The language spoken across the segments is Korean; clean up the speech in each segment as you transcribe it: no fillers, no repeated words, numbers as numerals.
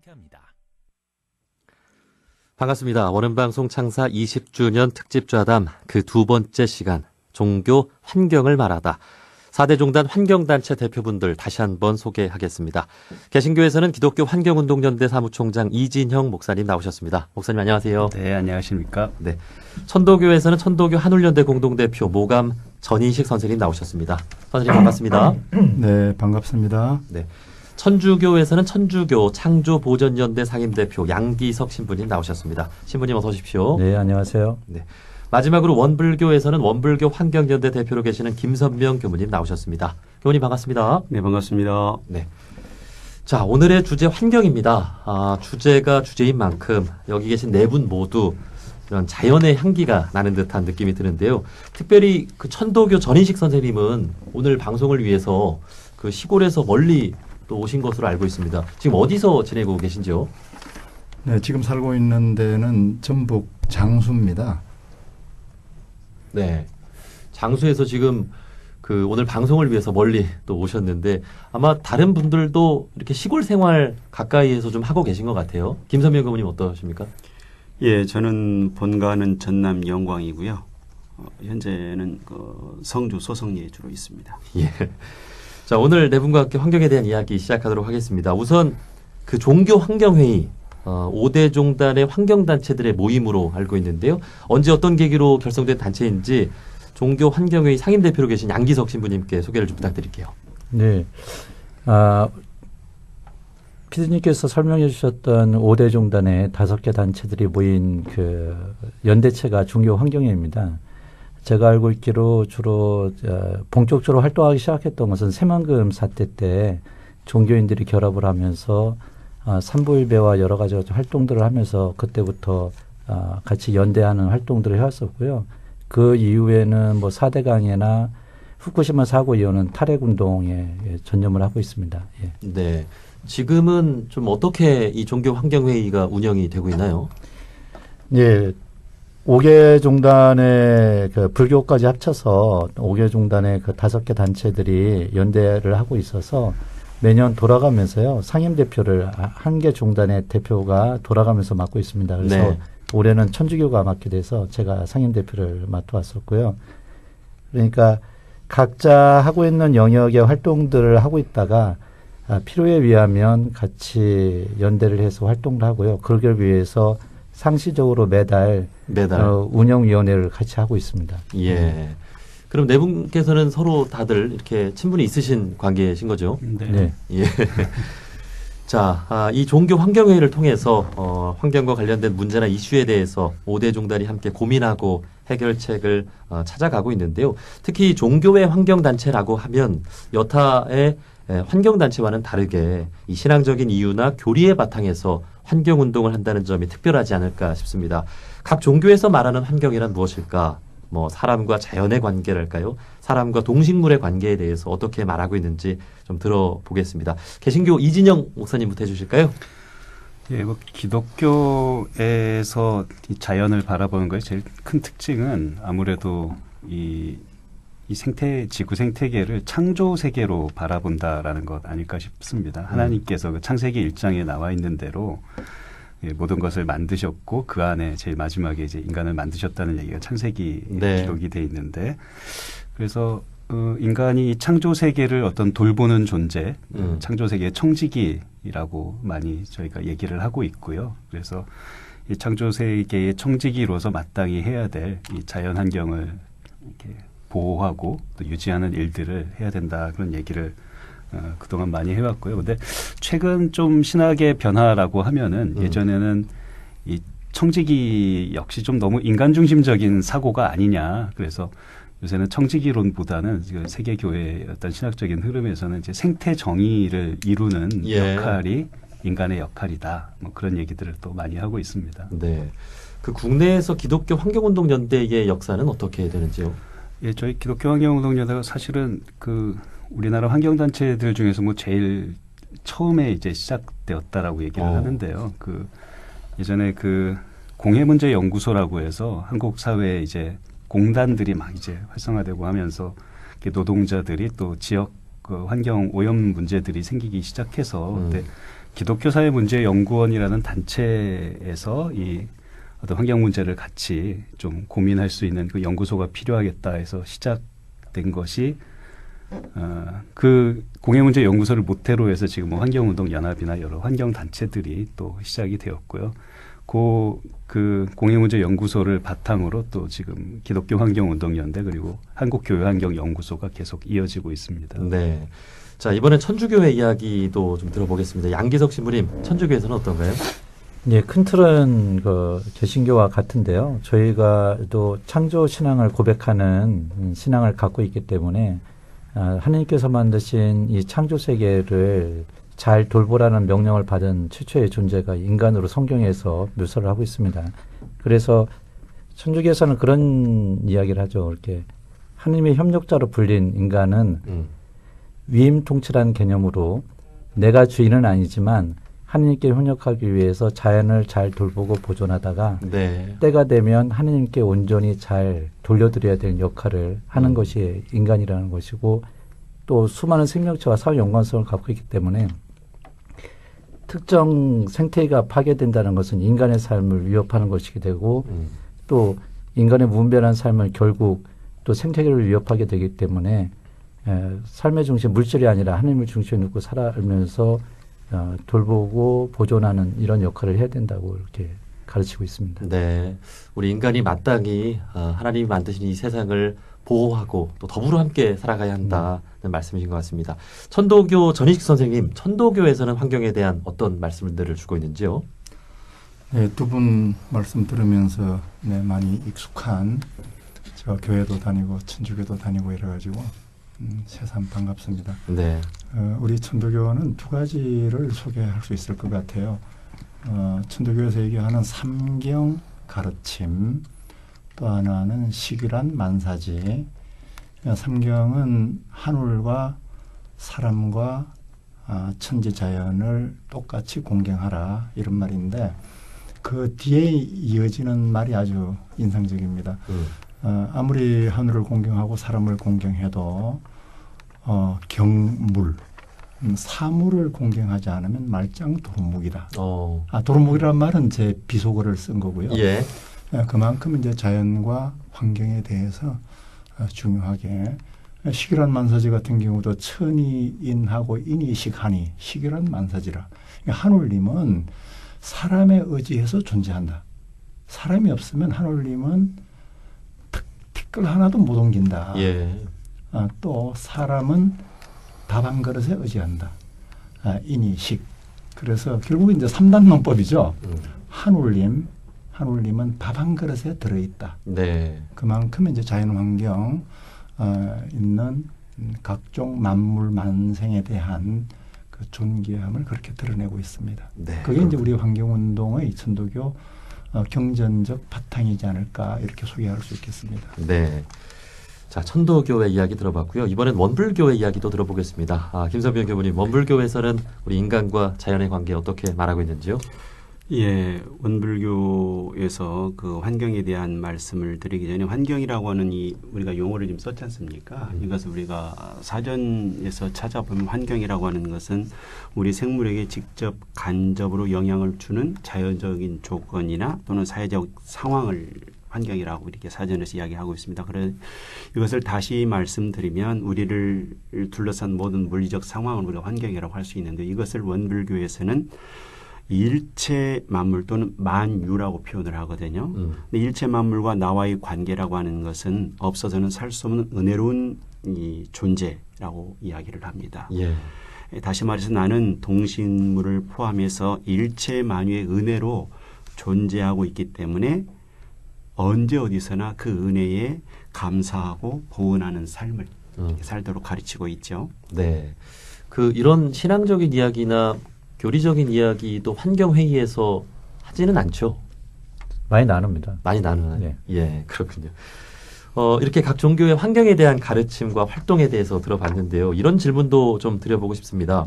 함께합니다. 반갑습니다. 원음방송 창사 20주년 특집좌담 그 두 번째 시간 종교 환경을 말하다. 4대 종단 환경단체 대표분들 다시 한번 소개하겠습니다. 개신교에서는 기독교 환경운동연대 사무총장 이진형 목사님 나오셨습니다. 목사님 안녕하세요. 네, 안녕하십니까. 네, 천도교에서는 천도교 한울연대 공동대표 모감 전인식 선생님 나오셨습니다. 선생님 반갑습니다. 네, 반갑습니다. 네. 천주교에서는 천주교 창조보전연대 상임대표 양기석 신부님 나오셨습니다. 신부님 어서 오십시오. 네, 안녕하세요. 네. 마지막으로 원불교에서는 원불교 환경연대 대표로 계시는 김선명 교무님 나오셨습니다. 교무님 반갑습니다. 네, 반갑습니다. 네. 자, 오늘의 주제 환경입니다. 주제가 주제인 만큼 여기 계신 네 분 모두 이런 자연의 향기가 나는 듯한 느낌이 드는데요. 특별히 그 천도교 전인식 선생님은 오늘 방송을 위해서 그 시골에서 멀리 또 오신 것으로 알고 있습니다. 지금 어디서 지내고 계신지요? 네, 지금 살고 있는 데는 전북 장수입니다. 네. 장수에서 지금 그 오늘 방송을 위해서 멀리 또 오셨는데 아마 다른 분들도 이렇게 시골 생활 가까이에서 좀 하고 계신 것 같아요. 김선명 교무님 어떠십니까? 예, 저는 본가는 전남 영광이고요. 현재는 성주 소성리에 주로 있습니다. 예. 자, 오늘 네 분과 함께 환경에 대한 이야기 시작하도록 하겠습니다. 우선 그 종교 환경회의 5대 종단의 환경단체들의 모임으로 알고 있는데요. 언제 어떤 계기로 결성된 단체인지 종교 환경회의 상임대표로 계신 양기석 신부님께 소개를 좀 부탁드릴게요. 네. 피디님께서 설명해 주셨던 5대 종단의 5개 단체들이 모인 그 연대체가 종교 환경회의입니다. 제가 알고 있기로 주로 본격적으로 활동하기 시작했던 것은 새만금 사태 때 종교인들이 결합을 하면서 산부일배와 여러 가지 활동들을 하면서 그때부터 같이 연대하는 활동들을 해왔었고요. 그 이후에는 뭐 4대 강해나 후쿠시마 사고 이후는 탈핵운동에 전념을 하고 있습니다. 예. 네. 지금은 좀 어떻게 이 종교 환경회의가 운영이 되고 있나요? 예. 5개 종단의 그 불교까지 합쳐서 5개 종단의 그 5개 단체들이 연대를 하고 있어서 매년 돌아가면서요. 상임대표를 한 개 종단의 대표가 돌아가면서 맡고 있습니다. 그래서 네. 올해는 천주교가 맡게 돼서 제가 상임대표를 맡아왔었고요. 그러니까 각자 하고 있는 영역의 활동들을 하고 있다가 필요에 의하면 같이 연대를 해서 활동을 하고요. 그러기 위해서 상시적으로 매달 운영위원회를 같이 하고 있습니다. 예. 그럼 네 분께서는 서로 다들 이렇게 친분이 있으신 관계이신 거죠? 네. 예. 자, 이 종교 환경회의를 통해서 환경과 관련된 문제나 이슈에 대해서 5대 종단이 함께 고민하고 해결책을 찾아가고 있는데요. 특히 종교의 환경단체라고 하면 여타의 환경단체와는 다르게 이 신앙적인 이유나 교리의 바탕에서 환경운동을 한다는 점이 특별하지 않을까 싶습니다. 각 종교에서 말하는 환경이란 무엇일까? 뭐 사람과 자연의 관계랄까요? 사람과 동식물의 관계에 대해서 어떻게 말하고 있는지 좀 들어보겠습니다. 개신교 이진영 목사님부터 해주실까요? 예, 기독교에서 이 자연을 바라보는 것의 제일 큰 특징은 아무래도 이 지구 생태계를 창조 세계로 바라본다라는 것 아닐까 싶습니다. 하나님께서 그 창세기 1장에 나와 있는 대로 모든 것을 만드셨고 그 안에 제일 마지막에 이제 인간을 만드셨다는 얘기가 창세기 기록이 돼 있는데 그래서 인간이 창조 세계를 어떤 돌보는 존재, 창조 세계의 청지기라고 많이 저희가 얘기를 하고 있고요. 그래서 이 창조 세계의 청지기로서 마땅히 해야 될 이 자연 환경을 이렇게 보호하고 또 유지하는 일들을 해야 된다 그런 얘기를 그동안 많이 해왔고요. 근데 최근 좀 신학의 변화라고 하면은 예전에는 이 청지기 역시 좀 너무 인간 중심적인 사고가 아니냐. 그래서 요새는 청지기론보다는 세계 교회의 어떤 신학적인 흐름에서는 이제 생태 정의를 이루는 역할이 인간의 역할이다. 뭐 그런 얘기들을 또 많이 하고 있습니다. 네. 그 국내에서 기독교 환경운동연대의 역사는 어떻게 되는지요? 예, 저희 기독교 환경운동연대가 사실은 그 우리나라 환경단체들 중에서 뭐 제일 처음에 이제 시작되었다라고 얘기를 하는데요. 그 예전에 그 공해문제연구소라고 해서 한국 사회에 이제 공단들이 막 이제 활성화되고 하면서 노동자들이 또 지역 그 환경 오염 문제들이 생기기 시작해서 그때 기독교 사회 문제 연구원이라는 단체에서 이 어떤 환경 문제를 같이 좀 고민할 수 있는 그 연구소가 필요하겠다 해서 시작된 것이 그 공해문제 연구소를 모태로 해서 지금 뭐 환경운동연합이나 여러 환경 단체들이 또 시작이 되었고요. 그 공해문제 연구소를 바탕으로 또 지금 기독교 환경운동연대 그리고 한국교회환경연구소가 계속 이어지고 있습니다. 네. 자, 이번엔 천주교회 이야기도 좀 들어보겠습니다. 양기석 신부님, 천주교에서는 어떤가요? 예, 큰 틀은 그 개신교와 같은데요. 저희가 또 창조 신앙을 고백하는 신앙을 갖고 있기 때문에 하나님께서 만드신 이 창조 세계를 잘 돌보라는 명령을 받은 최초의 존재가 인간으로 성경에서 묘사를 하고 있습니다. 그래서 천주교에서는 그런 이야기를 하죠. 이렇게 하나님의 협력자로 불린 인간은 위임통치라는 개념으로 내가 주인은 아니지만 하나님께 협력하기 위해서 자연을 잘 돌보고 보존하다가 네. 때가 되면 하나님께 온전히 잘 돌려드려야 되는 역할을 하는 것이 인간이라는 것이고 또 수많은 생명체와 사회 연관성을 갖고 있기 때문에 특정 생태계가 파괴된다는 것은 인간의 삶을 위협하는 것이게 되고 또 인간의 무분별한 삶을 결국 또 생태계를 위협하게 되기 때문에 삶의 중심 물질이 아니라 하나님을 중심에 놓고 살아가면서 돌보고 보존하는 이런 역할을 해야 된다고 이렇게 가르치고 있습니다. 네. 우리 인간이 마땅히 하나님이 만드신 이 세상을 보호하고 또 더불어 함께 살아가야 한다는 말씀이신 것 같습니다. 천도교 전희식 선생님, 천도교에서는 환경에 대한 어떤 말씀들을 주고 있는지요? 네, 두 분 말씀 들으면서 많이 익숙한 제가 교회도 다니고 천주교도 다니고 이래가지고 새삼 반갑습니다. 네. 우리 천도교는 두 가지를 소개할 수 있을 것 같아요. 천도교에서 얘기하는 삼경 가르침, 또 하나는 식이란 만사지. 삼경은 하늘과 사람과 천지 자연을 똑같이 공경하라 이런 말인데 그 뒤에 이어지는 말이 아주 인상적입니다. 아무리 하늘을 공경하고 사람을 공경해도 경물, 사물을 공경하지 않으면 말짱 도루묵이다. 도루묵이라는 말은 제 비속어를 쓴 거고요. 예. 그만큼 이제 자연과 환경에 대해서 중요하게 식이란 만사지 같은 경우도 천이인하고 인이식하니 식이란 만사지라. 하늘님은 사람에 의지해서 존재한다. 사람이 없으면 하늘님은 티끌 하나도 못 옮긴다. 예. 또 사람은 밥 한 그릇에 의지한다. 인이식. 그래서 결국 이제 3단 논법이죠. 하늘님은 밥 한 그릇에 들어있다. 네. 그만큼 이제 자연환경 있는 각종 만물 만생에 대한 그 존귀함을 그렇게 드러내고 있습니다. 네. 그게 이제 우리 환경운동의 천도교 경전적 바탕이지 않을까 이렇게 소개할 수 있겠습니다. 네. 자, 천도교회 이야기 들어봤고요. 이번엔 원불교회 이야기도 들어보겠습니다. 김선병 교부님, 원불교에서는 우리 인간과 자연의 관계 어떻게 말하고 있는지요? 예, 원불교에서 그 환경에 대한 말씀을 드리기 전에 환경이라고 하는 우리가 용어를 좀 썼지 않습니까? 이것을 우리가 사전에서 찾아보면 환경이라고 하는 것은 우리 생물에게 직접 간접으로 영향을 주는 자연적인 조건이나 또는 사회적 상황을 환경이라고 이렇게 사전에서 이야기하고 있습니다. 그래서 이것을 다시 말씀드리면 우리를 둘러싼 모든 물리적 상황을 우리가 환경이라고 할 수 있는데 이것을 원불교에서는 일체 만물 또는 만유라고 표현을 하거든요. 근데 일체 만물과 나와의 관계라고 하는 것은 없어서는 살 수 없는 은혜로운 이 존재라고 이야기를 합니다. 예. 다시 말해서 나는 동식물을 포함해서 일체 만유의 은혜로 존재하고 있기 때문에 언제 어디서나 그 은혜에 감사하고 보은하는 삶을 살도록 가르치고 있죠. 네. 이런 신앙적인 이야기나 교리적인 이야기도 환경회의에서 하지는 않죠. 많이 나눕니다. 많이 나누나요? 네. 예, 그렇군요. 이렇게 각 종교의 환경에 대한 가르침과 활동에 대해서 들어봤는데요. 이런 질문도 좀 드려보고 싶습니다.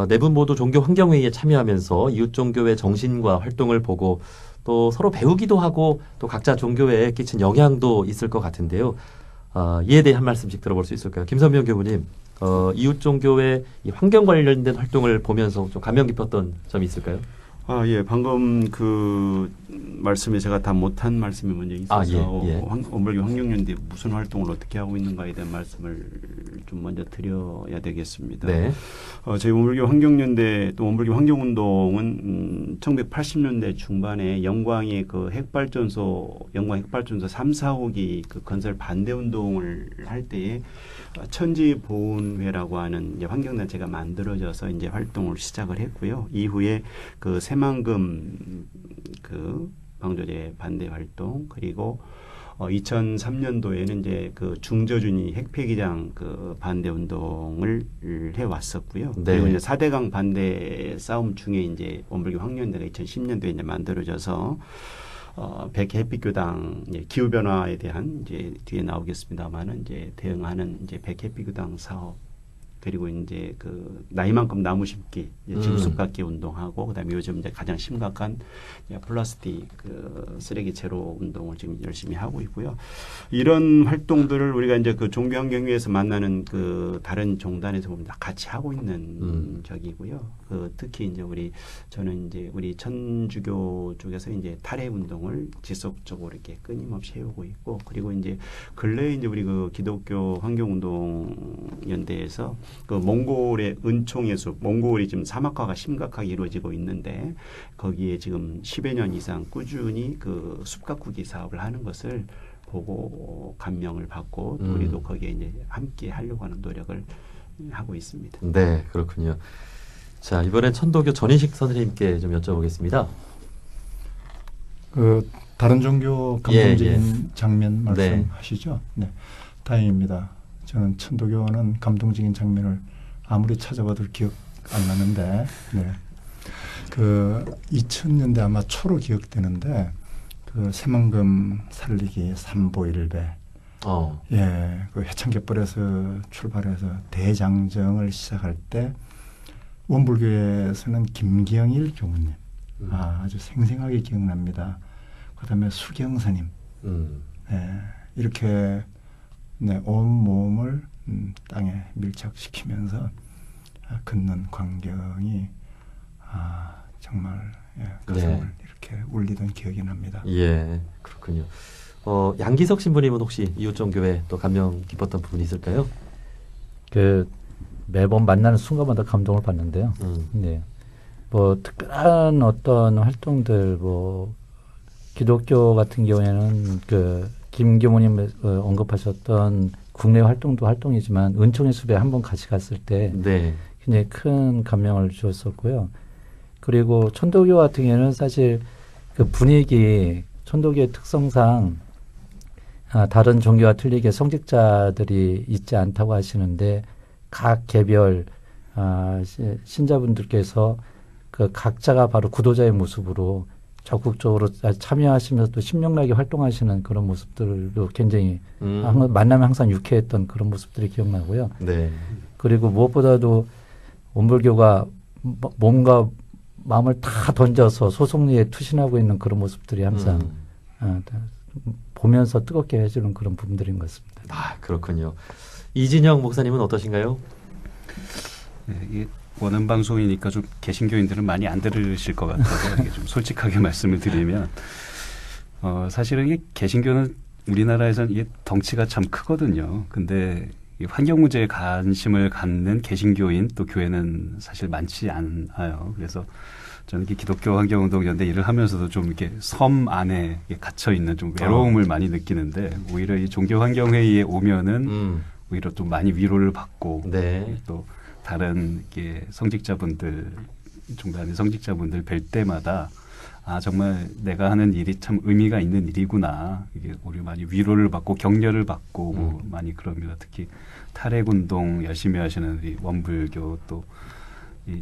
네 분 모두 종교 환경회의에 참여하면서 이웃 종교의 정신과 활동을 보고 또 서로 배우기도 하고 또 각자 종교에 끼친 영향도 있을 것 같은데요. 이에 대해 한 말씀씩 들어볼 수 있을까요? 김선명 교부님. 이웃 종교의 이 환경 관련된 활동을 보면서 좀 감명 깊었던 점이 있을까요? 예. 방금 그 말씀에 제가 다 못한 말씀이 먼저 있어서 예. 원불교 환경연대 무슨 활동을 어떻게 하고 있는가에 대한 말씀을 좀 먼저 드려야 되겠습니다. 네. 저희 원불교 환경연대 또 원불교 환경운동은 1980년대 중반에 영광의 그 영광 핵발전소 3, 4호기 그 건설 반대 운동을 할 때에 천지보훈회라고 하는 이제 환경단체가 만들어져서 이제 활동을 시작을 했고요. 이후에 그 새만금 그 방조제 반대 활동 그리고 2003년도에는 이제 그 중저준이 핵폐기장 그 반대 운동을 해왔었고요. 네. 그리고 이제 4대강 반대 싸움 중에 이제 원불교 환경연대가 2010년도에 이제 만들어져서 백해피교당 기후 변화에 대한 이제 뒤에 나오겠습니다만은 이제 대응하는 이제 백해피교당 사업 그리고 이제 그 나이만큼 나무 심기 증수 깎기 운동하고 그다음에 요즘 이제 가장 심각한 플라스틱 그 쓰레기 제로 운동을 지금 열심히 하고 있고요. 이런 활동들을 우리가 이제 그 종교환경위에서 만나는 그 다른 종단에서 보면 다 같이 하고 있는 적이고요. 그 특히 이제 저는 이제 우리 천주교 쪽에서 이제 탈핵 운동을 지속적으로 이렇게 끊임없이 해오고 있고 그리고 이제 근래에 이제 우리 그 기독교 환경운동연대에서 그 몽골의 은총의 숲, 몽골이 지금 사막화가 심각하게 이루어지고 있는데 거기에 지금 10여 년 이상 꾸준히 그 숲 가꾸기 사업을 하는 것을 보고 감명을 받고 우리도 거기에 이제 함께 하려고 하는 노력을 하고 있습니다. 네, 그렇군요. 자, 이번엔 천도교 전인식 선생님께 좀 여쭤보겠습니다. 그 다른 종교 감동적인 예. 장면 말씀하시죠? 네, 다행입니다. 저는 천도교는 감동적인 장면을 아무리 찾아봐도 기억 안 나는데, 네. 그 2000년대 아마 초로 기억되는데 그 새만금 살리기 3보1배 예, 그 해창갯벌에서 출발해서 대장정을 시작할 때 원불교에서는 김경일 교무님 아주 생생하게 기억납니다. 그다음에 수경사님 네, 이렇게 네, 온 몸을 땅에 밀착시키면서 걷는 광경이 정말 가슴을 네. 이렇게 울리던 기억이 납니다. 예, 그렇군요. 양기석 신부님은 혹시 이웃종교회 또 감명 깊었던 부분이 있을까요? 그 매번 만나는 순간마다 감동을 받는데요. 네. 뭐 특별한 어떤 활동들 뭐 기독교 같은 경우에는 그 김 교무님 언급하셨던 국내 활동도 활동이지만 은총의 숲에 한번 같이 갔을 때 네. 굉장히 큰 감명을 주었었고요. 그리고 천도교 같은 경우에는 사실 그 분위기 천도교의 특성상 다른 종교와 틀리게 성직자들이 있지 않다고 하시는데 각 개별 신자분들께서 그 각자가 바로 구도자의 모습으로 적극적으로 참여하시면서 또 신명나게 활동하시는 그런 모습들도 굉장히 만나면 항상 유쾌했던 그런 모습들이 기억나고요. 네. 그리고 무엇보다도 원불교가 몸과 마음을 다 던져서 소속리에 투신하고 있는 그런 모습들이 항상 보면서 뜨겁게 해주는 그런 부분들인 것 같습니다. 그렇군요. 이진영 목사님은 어떠신가요? 네, 이게 원음 방송이니까 좀 개신교인들은 많이 안 들으실 것 같아서 이게 좀 솔직하게 말씀을 드리면 사실은 이 개신교는 우리나라에서는 이게 덩치가 참 크거든요. 근데 이 환경 문제에 관심을 갖는 개신교인 또 교회는 사실 많지 않아요. 그래서 저는 이렇게 기독교 환경운동연대 일을 하면서도 좀 이렇게 섬 안에 갇혀 있는 좀 외로움을 많이 느끼는데 오히려 이 종교환경회의에 오면은 오히려 좀 많이 위로를 받고 네. 또 다른 이렇게 성직자분들 종단의 성직자분들 뵐 때마다 정말 내가 하는 일이 참 의미가 있는 일이구나. 이게 우리 많이 위로를 받고 격려를 받고 뭐 많이 그럽니다. 특히 탈핵운동 열심히 하시는 이 원불교 또 이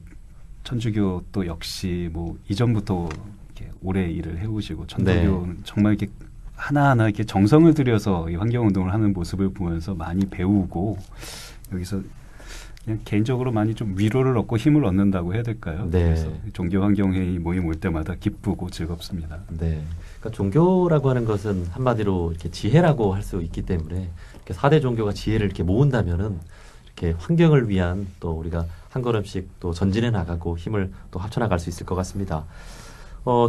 천주교 또 역시 뭐 이전부터 이렇게 오래 일을 해오시고 천도교는 네. 정말 이렇게 하나하나 이렇게 정성을 들여서 이 환경운동을 하는 모습을 보면서 많이 배우고 여기서 그냥 개인적으로 많이 좀 위로를 얻고 힘을 얻는다고 해야 될까요? 네. 그래서 종교환경회의 모임 올 때마다 기쁘고 즐겁습니다. 네. 그러니까 종교라고 하는 것은 한마디로 이렇게 지혜라고 할 수 있기 때문에 이렇게 4대 종교가 지혜를 이렇게 모은다면은 이렇게 환경을 위한 또 우리가 한 걸음씩 또 전진해 나가고 힘을 또 합쳐 나갈 수 있을 것 같습니다.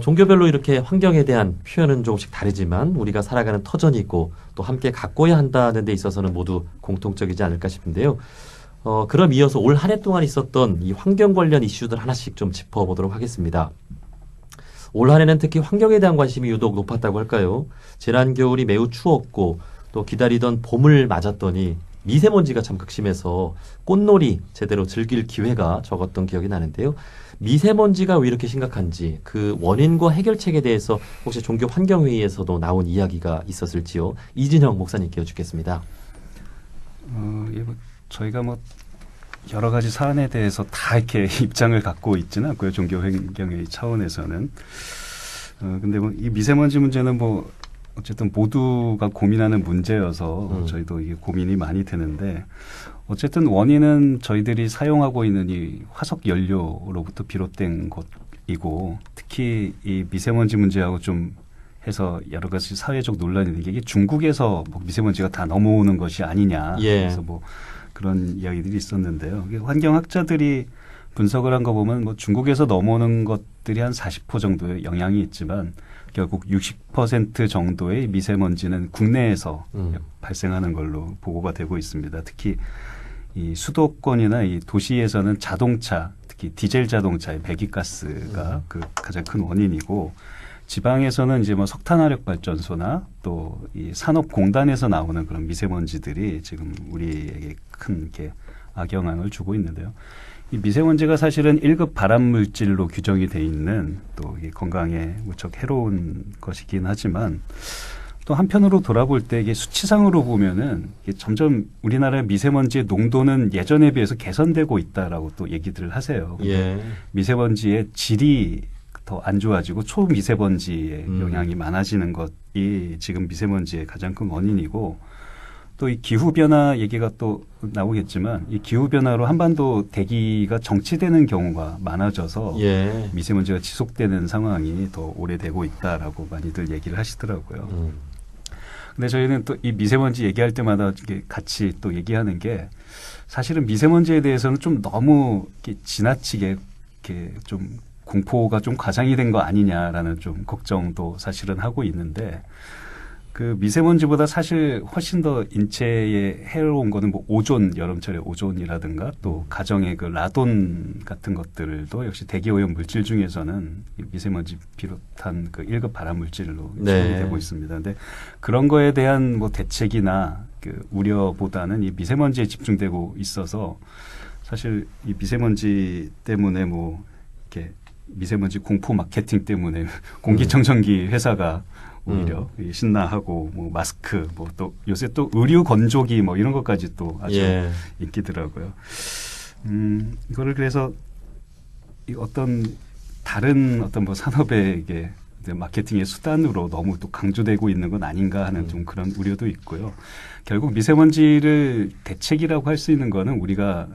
종교별로 이렇게 환경에 대한 표현은 조금씩 다르지만 우리가 살아가는 터전이 있고 또 함께 가꿔야 한다는 데 있어서는 모두 공통적이지 않을까 싶은데요. 그럼 이어서 올 한 해 동안 있었던 이 환경 관련 이슈들 하나씩 좀 짚어보도록 하겠습니다. 올 한 해는 특히 환경에 대한 관심이 유독 높았다고 할까요? 지난 겨울이 매우 추웠고 또 기다리던 봄을 맞았더니 미세먼지가 참 극심해서 꽃놀이 제대로 즐길 기회가 적었던 기억이 나는데요. 미세먼지가 왜 이렇게 심각한지 그 원인과 해결책에 대해서 혹시 종교 환경회의에서도 나온 이야기가 있었을지요. 이진영 목사님께 여쭙겠습니다. 저희가 여러 가지 사안에 대해서 다 이렇게 입장을 갖고 있지는 않고요. 종교 환경회의 차원에서는. 근데 이 미세먼지 문제는 어쨌든 모두가 고민하는 문제여서 저희도 이게 고민이 많이 되는데 어쨌든 원인은 저희들이 사용하고 있는 이 화석 연료로부터 비롯된 것이고 특히 이 미세먼지 문제하고 좀 해서 여러 가지 사회적 논란이 있는 게 이게 중국에서 미세먼지가 다 넘어오는 것이 아니냐. 예. 그래서 그런 이야기들이 있었는데요. 환경학자들이 분석을 한 거 보면 중국에서 넘어오는 것들이 한 40% 정도의 영향이 있지만 결국 60% 정도의 미세먼지는 국내에서 발생하는 걸로 보고가 되고 있습니다. 특히 이 수도권이나 이 도시에서는 자동차, 특히 디젤 자동차의 배기가스가 그 가장 큰 원인이고 지방에서는 이제 석탄화력 발전소나 또 이 산업공단에서 나오는 그런 미세먼지들이 지금 우리에게 큰 이렇게 악영향을 주고 있는데요. 이 미세먼지가 사실은 1급 발암물질로 규정이 돼 있는 또 건강에 무척 해로운 것이긴 하지만 또 한편으로 돌아볼 때 이게 수치상으로 보면은 이게 점점 우리나라의 미세먼지의 농도는 예전에 비해서 개선되고 있다라고 또 얘기들을 하세요. 예. 미세먼지의 질이 더 안 좋아지고 초미세먼지의 영향이 많아지는 것이 지금 미세먼지의 가장 큰 원인이고 또 이 기후변화 얘기가 또 나오겠지만 이 기후변화로 한반도 대기가 정체되는 경우가 많아져서 예. 미세먼지가 지속되는 상황이 더 오래되고 있다라고 많이들 얘기를 하시더라고요. 근데 저희는 또 이 미세먼지 얘기할 때마다 같이 또 얘기하는 게 사실은 미세먼지에 대해서는 좀 너무 이렇게 지나치게 이렇게 좀 공포가 좀 과장이 된 거 아니냐라는 좀 걱정도 사실은 하고 있는데 그 미세먼지보다 사실 훨씬 더 인체에 해로운 거는 오존, 여름철에 오존이라든가 또 가정의 그 라돈 같은 것들도 역시 대기오염 물질 중에서는 미세먼지 비롯한 그 1급 발암 물질로 지정이 되고 있습니다. 근데 그런 거에 대한 대책이나 그 우려보다는 이 미세먼지에 집중되고 있어서 사실 이 미세먼지 때문에 이렇게 미세먼지 공포 마케팅 때문에 공기청정기 회사가 오히려 신나하고 마스크 또 요새 또 의류 건조기 이런 것까지 또 아주 예. 인기더라고요. 이거를 그래서 다른 산업의 이게 마케팅의 수단으로 너무 또 강조되고 있는 건 아닌가 하는 좀 그런 우려도 있고요. 결국 미세먼지를 대책이라고 할 수 있는 거는 우리가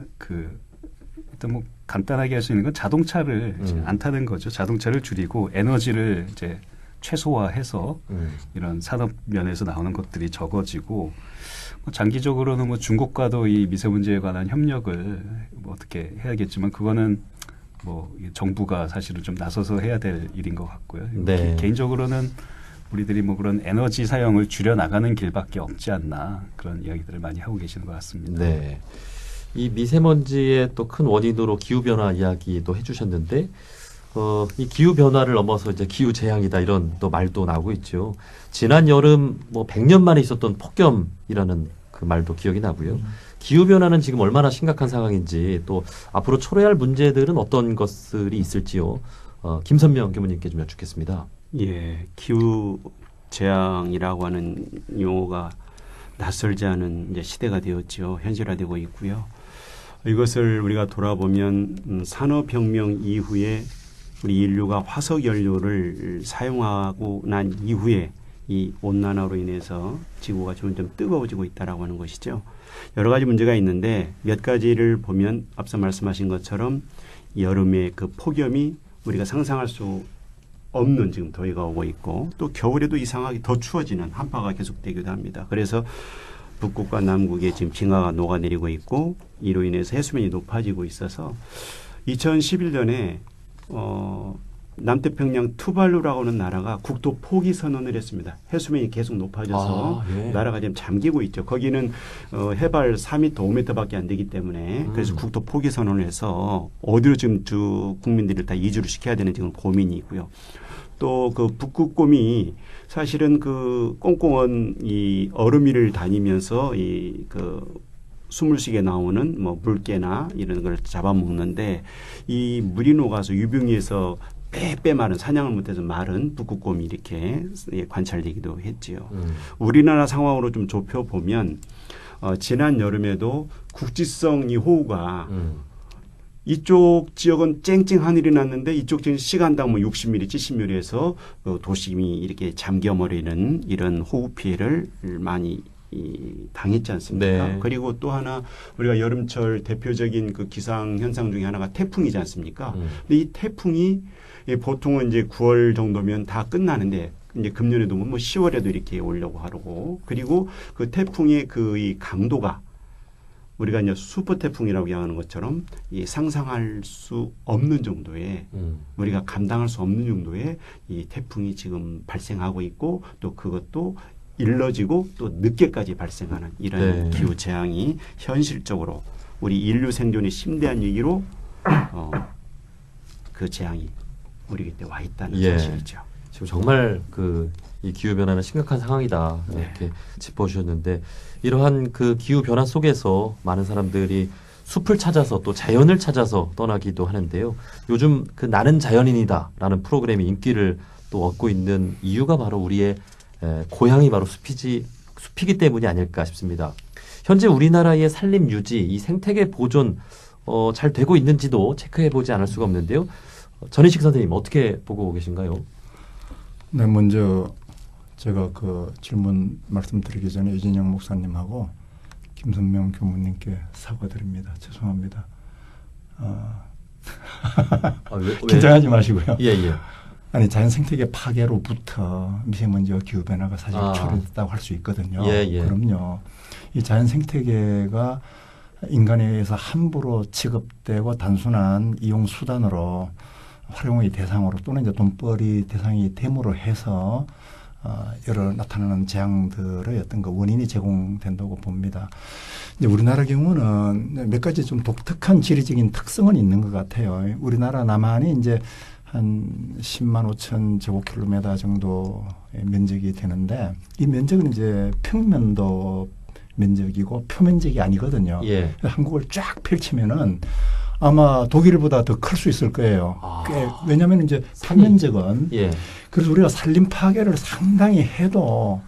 일단 간단하게 할 수 있는 건 자동차를 이제 안 타는 거죠. 자동차를 줄이고 에너지를 이제 최소화해서 이런 산업 면에서 나오는 것들이 적어지고 장기적으로는 중국과도 이 미세먼지에 관한 협력을 어떻게 해야겠지만 그거는 정부가 사실은 좀 나서서 해야 될 일인 것 같고요. 네. 개인적으로는 우리들이 그런 에너지 사용을 줄여 나가는 길밖에 없지 않나 그런 이야기들을 많이 하고 계시는 것 같습니다. 네. 이 미세먼지의 또 큰 원인으로 기후변화 이야기도 해주셨는데 이 기후 변화를 넘어서 이제 기후 재앙이다 이런 또 말도 나오고 있죠. 지난 여름 100년 만에 있었던 폭염이라는 그 말도 기억이 나고요. 기후 변화는 지금 얼마나 심각한 상황인지 또 앞으로 초래할 할 문제들은 어떤 것들이 있을지요. 김선명 교무님께 좀 여쭙겠습니다. 예, 기후 재앙이라고 하는 용어가 낯설지 않은 이제 시대가 되었죠. 현실화되고 있고요. 이것을 우리가 돌아보면 산업혁명 이후에 우리 인류가 화석 연료를 사용하고 난 이후에 이 온난화로 인해서 지구가 점점 뜨거워지고 있다라고 하는 것이죠. 여러 가지 문제가 있는데 몇 가지를 보면 앞서 말씀하신 것처럼 여름의 그 폭염이 우리가 상상할 수 없는 지금 더위가 오고 있고 또 겨울에도 이상하게 더 추워지는 한파가 계속되기도 합니다. 그래서 북극과 남극에 지금 빙하가 녹아내리고 있고 이로 인해서 해수면이 높아지고 있어서 2011년에 남태평양 투발루라고 하는 나라가 국토 포기 선언을 했습니다. 해수면이 계속 높아져서 예. 나라가 지금 잠기고 있죠. 거기는 해발 4m, 5m밖에 안 되기 때문에 그래서 국토 포기 선언을 해서 어디로 지금 주 국민들을 다 이주를 시켜야 되는 지금 고민이 있고요. 또 그 북극곰이 사실은 그 꽁꽁한 이 얼음 위를 다니면서 이 그 숨을 쉬게 나오는 뭐 물개나 이런 걸 잡아먹는데 이 물이 녹아서 유병위에서 빼빼 마른 사냥을 못해서 마른 북극곰이 이렇게 관찰되기도 했지요. 우리나라 상황으로 좀 좁혀 보면 지난 여름에도 국지성 이 호우가 이쪽 지역은 쨍쨍 하늘이 났는데 이쪽 지역은 시간당 뭐 60mm, 70mm에서 도심이 이렇게 잠겨버리는 이런 호우 피해를 많이 당했지 않습니까? 네. 그리고 또 하나 우리가 여름철 대표적인 그 기상 현상 중에 하나가 태풍이지 않습니까? 근데 이 태풍이 보통은 이제 9월 정도면 다 끝나는데 이제 금년에도 뭐 10월에도 이렇게 오려고 하고 그리고 그 태풍의 그 이 강도가 우리가 이제 슈퍼 태풍이라고 하는 것처럼 이 상상할 수 없는 정도의 우리가 감당할 수 없는 정도의 이 태풍이 지금 발생하고 있고 또 그것도 일러지고 또 늦게까지 발생하는 이런 네. 기후 재앙이 현실적으로 우리 인류 생존의 심대한 위기로 그 재앙이 우리 곁에 와 있다는 예. 사실이죠. 지금 정말 그 이 기후 변화는 심각한 상황이다 이렇게 네. 짚어주셨는데 이러한 그 기후 변화 속에서 많은 사람들이 숲을 찾아서 또 자연을 찾아서 떠나기도 하는데요. 요즘 그 나는 자연인이다라는 프로그램이 인기를 또 얻고 있는 이유가 바로 우리의 고향이 바로 숲이기 때문이 아닐까 싶습니다. 현재 우리나라의 산림 유지, 이 생태계 보존 잘 되고 있는지도 체크해 보지 않을 수가 없는데요. 전인식 선생님 어떻게 보고 계신가요? 네, 먼저 제가 그 질문 말씀드리기 전에 이진영 목사님하고 김선명 교무님께 사과드립니다. 죄송합니다. 왜? 긴장하지 마시고요. 예, 예. 아니 자연 생태계 파괴로부터 미세먼지와 기후 변화가 사실 초래됐다고 할 수 있거든요. 예, 예. 그럼요. 이 자연 생태계가 인간에 의해서 함부로 취급되고 단순한 이용 수단으로 활용의 대상으로 또는 이제 돈벌이 대상이 됨으로 해서 여러 나타나는 재앙들의 어떤 그 원인이 제공된다고 봅니다. 이제 우리나라 경우는 몇 가지 좀 독특한 지리적인 특성은 있는 것 같아요. 우리나라 남한이 이제 한 10만 5천 제곱킬로미터 정도의 면적이 되는데 이 면적은 이제 평면도 면적이고 표면적이 아니거든요. 예. 한국을 쫙 펼치면은 아마 독일보다 더 클 수 있을 거예요. 왜냐하면 이제 표면적은 예. 그래서 우리가 산림 파괴를 상당히 해도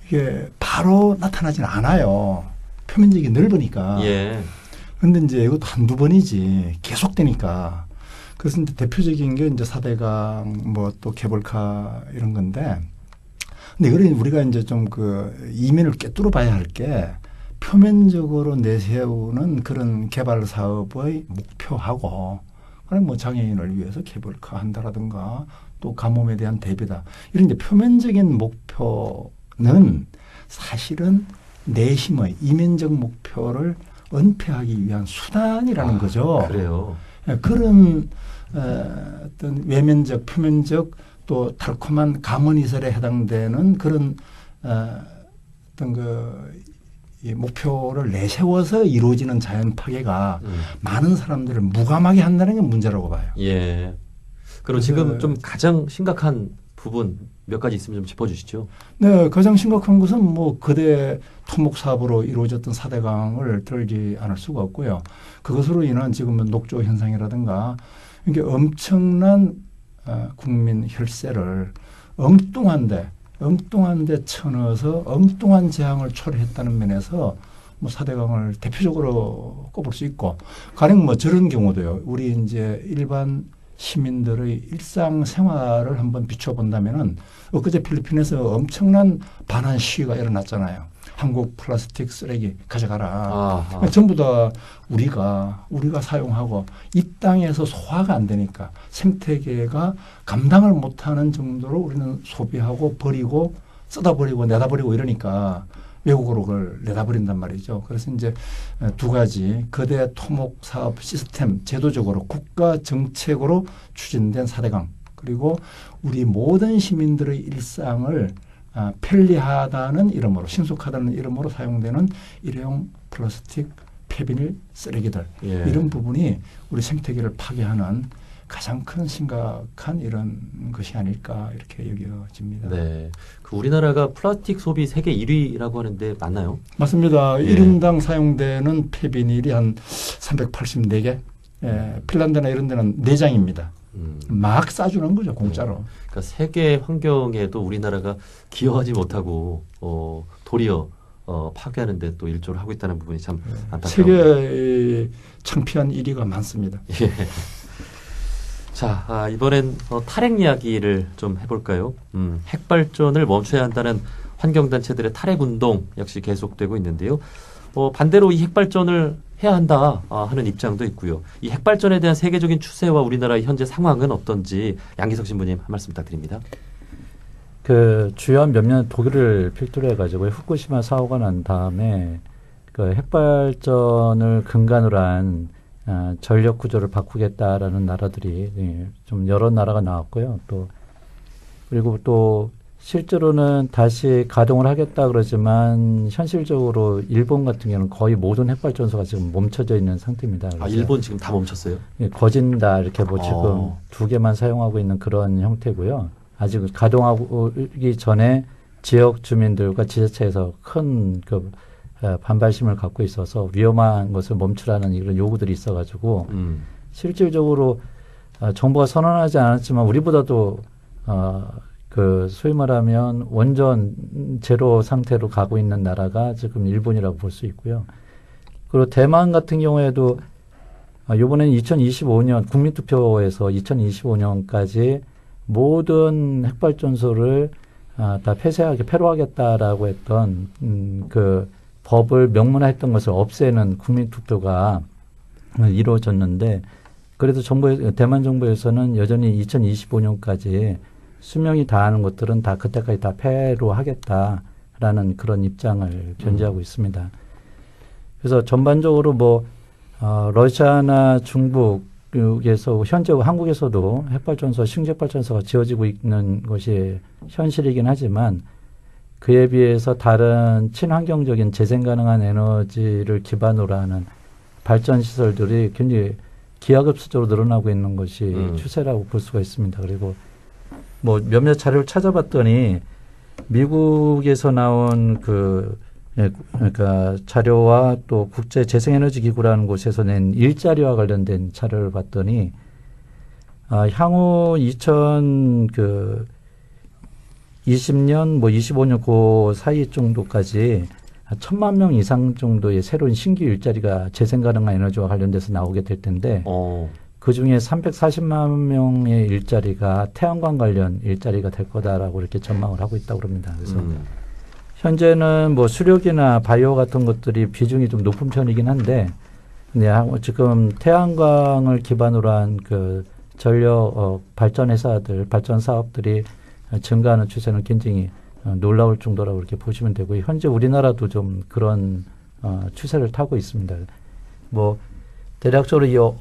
이게 바로 나타나진 않아요. 표면적이 넓으니까. 예. 그런데 이제 이것도 한두 번이지 계속되니까. 그래서 이제 대표적인 게 이제 4대강 뭐 또 케이블카 이런 건데. 근데 이걸 우리가 이제 좀 그 이면을 꿰뚫어 봐야 할 게 표면적으로 내세우는 그런 개발 사업의 목표하고 그럼 뭐 장애인을 위해서 케이블카 한다라든가 또 가뭄에 대한 대비다. 이런 이제 표면적인 목표는 사실은 내심의 이면적 목표를 은폐하기 위한 수단이라는 거죠. 그래요. 그런 어떤 외면적, 표면적 또 달콤한 감언이설에 해당되는 그런 어떤 이 목표를 내세워서 이루어지는 자연 파괴가 많은 사람들을 무감하게 한다는 게 문제라고 봐요. 예. 그럼 지금 좀 가장 심각한 부분 몇 가지 있으면 좀 짚어주시죠. 네, 가장 심각한 것은 뭐 거대 토목 사업으로 이루어졌던 4대강을 들지 않을 수가 없고요. 그것으로 인한 지금은 녹조 현상이라든가 이게 엄청난 국민 혈세를 엉뚱한데 쳐넣어서 엉뚱한 재앙을 초래했다는 면에서 뭐 4대강을 대표적으로 꼽을 수 있고 가령 뭐 저런 경우도요. 우리 이제 일반 시민들의 일상생활을 한번 비춰본다면은 엊그제 필리핀에서 엄청난 반환 시위가 일어났잖아요. 한국 플라스틱 쓰레기 가져가라. 전부 다 우리가 사용하고 이 땅에서 소화가 안 되니까 생태계가 감당을 못하는 정도로 우리는 소비하고 버리고 쓰다 버리고 내다 버리고 이러니까 외국으로 그걸 내다버린단 말이죠. 그래서 이제 두 가지 거대 토목 사업 시스템 제도적으로 국가 정책으로 추진된 4대강 그리고 우리 모든 시민들의 일상을 편리하다는 이름으로 신속하다는 이름으로 사용되는 일회용 플라스틱 폐비닐 쓰레기들 예. 이런 부분이 우리 생태계를 파괴하는 가장 큰 심각한 이런 것이 아닐까 이렇게 여겨집니다. 네. 그 우리나라가 플라스틱 소비 세계 1위라고 하는데 맞나요? 맞습니다. 예. 1인당 사용되는 폐비닐이 한 384개. 핀란드나 이런 데는 4장입니다. 막 싸주는 거죠, 공짜로. 그러니까 세계 환경에도 우리나라가 기여하지 못하고 도리어 파괴하는데 또 일조를 하고 있다는 부분이 참 안타까워요. 세계에 창피한 1위가 많습니다. 예. 자, 이번엔 탈핵 이야기를 좀 해볼까요? 핵발전을 멈춰야 한다는 환경단체들의 탈핵운동 역시 계속되고 있는데요. 반대로 이 핵발전을 해야 한다 하는 입장도 있고요. 이 핵발전에 대한 세계적인 추세와 우리나라의 현재 상황은 어떤지 양기석 신부님 한 말씀 부탁드립니다. 그 주요한 몇몇 독일을 필두로 해가지고 후쿠시마 사고가 난 다음에 그 핵발전을 근간으로 한 전력 구조를 바꾸겠다라는 나라들이 좀 여러 나라가 나왔고요. 또 그리고 또 실제로는 다시 가동을 하겠다 그러지만 현실적으로 일본 같은 경우는 거의 모든 핵발전소가 지금 멈춰져 있는 상태입니다. 일본 지금 다 멈췄어요? 거진다 이렇게 뭐 지금 2개만 사용하고 있는 그런 형태고요. 아직 가동하기 전에 지역 주민들과 지자체에서 큰 그 반발심을 갖고 있어서 위험한 것을 멈추라는 이런 요구들이 있어가지고 실질적으로 정부가 선언하지 않았지만 우리보다도 그 소위 말하면 원전 제로 상태로 가고 있는 나라가 지금 일본이라고 볼 수 있고요. 그리고 대만 같은 경우에도 이번엔 2025년 국민투표에서 2025년까지 모든 핵발전소를 다 폐로하겠다라고 했던 그 법을 명문화했던 것을 없애는 국민투표가 이루어졌는데 그래도 대만 정부에서는 여전히 2025년까지 수명이 다하는 것들은 다 그때까지 다 폐로 하겠다라는 그런 입장을 견지하고 있습니다. 그래서 전반적으로 뭐 러시아나 중국에서 현재 한국에서도 핵발전소, 신핵발전소가 지어지고 있는 것이 현실이긴 하지만 그에 비해서 다른 친환경적인 재생 가능한 에너지를 기반으로 하는 발전 시설들이 굉장히 기하급수적으로 늘어나고 있는 것이 추세라고 볼 수가 있습니다. 그리고 뭐 몇몇 자료를 찾아봤더니 미국에서 나온 그러니까 자료와 또 국제 재생에너지 기구라는 곳에서 낸 일자리와 관련된 자료를 봤더니 향후 2020년 뭐 25년 그 사이 정도까지 1,000만 명 이상 정도의 새로운 신규 일자리가 재생 가능한 에너지와 관련돼서 나오게 될 텐데 그중에 340만 명의 일자리가 태양광 관련 일자리가 될 거다라고 이렇게 전망을 하고 있다고 합니다. 그래서 현재는 뭐 수력이나 바이오 같은 것들이 비중이 좀 높은 편이긴 한데 지금 태양광을 기반으로 한 그 전력 발전 회사들, 발전 사업들이 증가하는 추세는 굉장히 놀라울 정도라고 이렇게 보시면 되고요. 현재 우리나라도 좀 그런 추세를 타고 있습니다. 뭐 대략적으로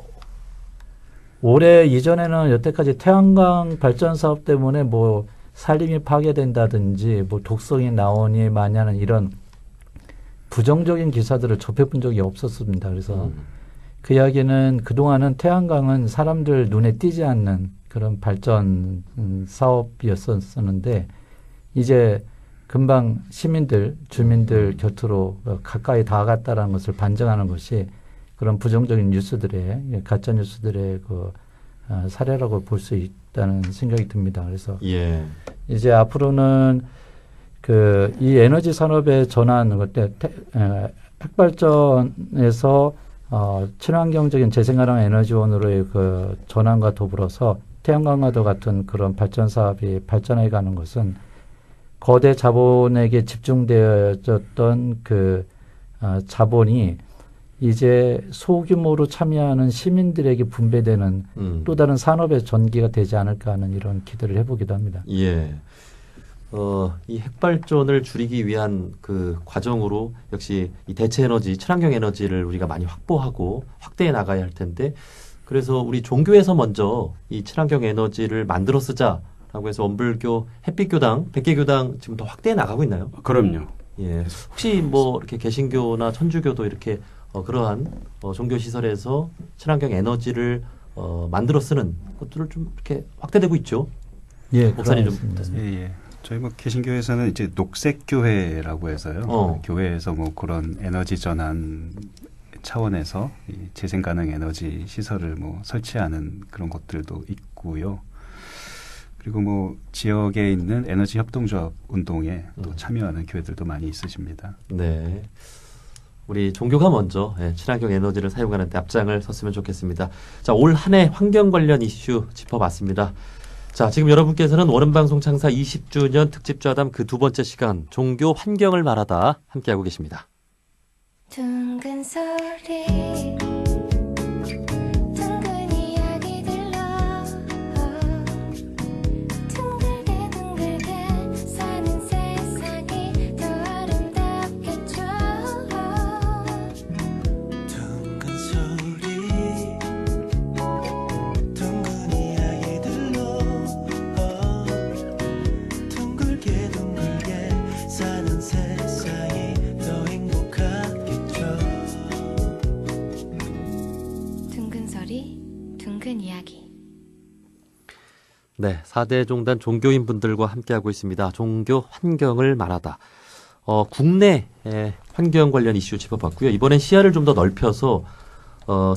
올해 이전에는 여태까지 태양광 발전 사업 때문에 뭐 산림이 파괴된다든지 뭐 독성이 나오니 마냐는 이런 부정적인 기사들을 접해본 적이 없었습니다. 그래서 그 이야기는 그동안은 태양광은 사람들 눈에 띄지 않는 그런 발전 사업이었었는데 이제 금방 시민들, 주민들 곁으로 가까이 다가갔다는 것을 반증하는 것이 그런 부정적인 뉴스들의 가짜 뉴스들의 그 사례라고 볼 수 있다는 생각이 듭니다. 그래서 이제 앞으로는 이 에너지 산업의 전환, 핵발전에서 친환경적인 재생가능 에너지원으로의 그 전환과 더불어서 태양광과도 같은 그런 발전 사업이 발전해 가는 것은 거대 자본에게 집중되어졌던 그 자본이 이제 소규모로 참여하는 시민들에게 분배되는 또 다른 산업의 전기가 되지 않을까 하는 이런 기대를 해보기도 합니다. 예. 이 핵발전을 줄이기 위한 그 과정으로 역시 이 대체 에너지, 친환경 에너지를 우리가 많이 확보하고 확대해 나가야 할 텐데, 그래서 우리 종교에서 먼저 이 친환경 에너지를 만들어 쓰자라고 해서 원불교, 햇빛교당, 백계교당 지금 더 확대해 나가고 있나요? 그럼요. 예. 혹시 뭐 이렇게 개신교나 천주교도 이렇게 그러한 종교 시설에서 친환경 에너지를 만들어 쓰는 것들을 좀 이렇게 확대되고 있죠. 예, 목사님 좀 그렇습니다. 예, 예. 저희 뭐 개신교에서는 이제 녹색교회라고 해서요. 교회에서 뭐 그런 에너지 전환 차원에서 이 재생 가능 에너지 시설을 뭐 설치하는 그런 것들도 있고요. 그리고 뭐 지역에 있는 에너지 협동조합 운동에 또 참여하는 교회들도 많이 있으십니다. 네. 우리 종교가 먼저 친환경 에너지를 사용하는 데 앞장을 섰으면 좋겠습니다. 자, 올 한 해 환경 관련 이슈 짚어봤습니다. 자, 지금 여러분께서는 원음방송 창사 20주년 특집좌담 그 두 번째 시간 종교 환경을 말하다 함께하고 계십니다. 둥근 소리 둥근 이야기들로 둥글게 둥글게 사는 세상이 더 아름답겠죠. 둥근 소리 둥근 이야기들로 둥글게 둥글게 사는 세상이 더 행복하겠죠. 둥근 소리 둥근 이야기. 네, 4대 종단 종교인 분들과 함께하고 있습니다. 종교 환경을 말하다. 국내 환경 관련 이슈 짚어봤고요. 이번엔 시야를 좀 더 넓혀서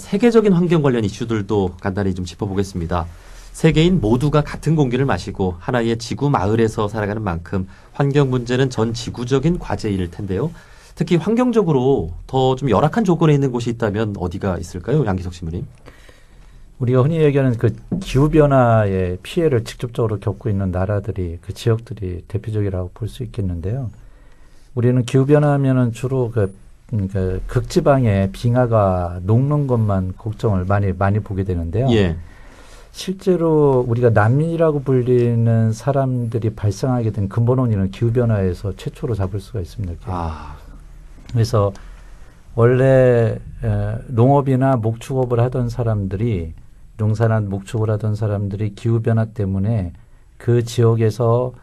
세계적인 환경 관련 이슈들도 간단히 좀 짚어보겠습니다. 세계인 모두가 같은 공기를 마시고 하나의 지구 마을에서 살아가는 만큼 환경 문제는 전 지구적인 과제일 텐데요. 특히 환경적으로 더 좀 열악한 조건에 있는 곳이 있다면 어디가 있을까요? 양기석 신부님. 우리가 흔히 얘기하는 그 기후변화의 피해를 직접적으로 겪고 있는 나라들이, 그 지역들이 대표적이라고 볼 수 있겠는데요. 우리는 기후변화하면은 주로 그 극지방에 빙하가 녹는 것만 걱정을 많이 보게 되는데요. 예. 실제로 우리가 난민이라고 불리는 사람들이 발생하게 된 근본 원인은 기후변화에서 최초로 잡을 수가 있습니다. 그래서 원래 농업이나 목축업을 하던 사람들이, 농사나 목축을 하던 사람들이 기후변화 때문에 그 지역에서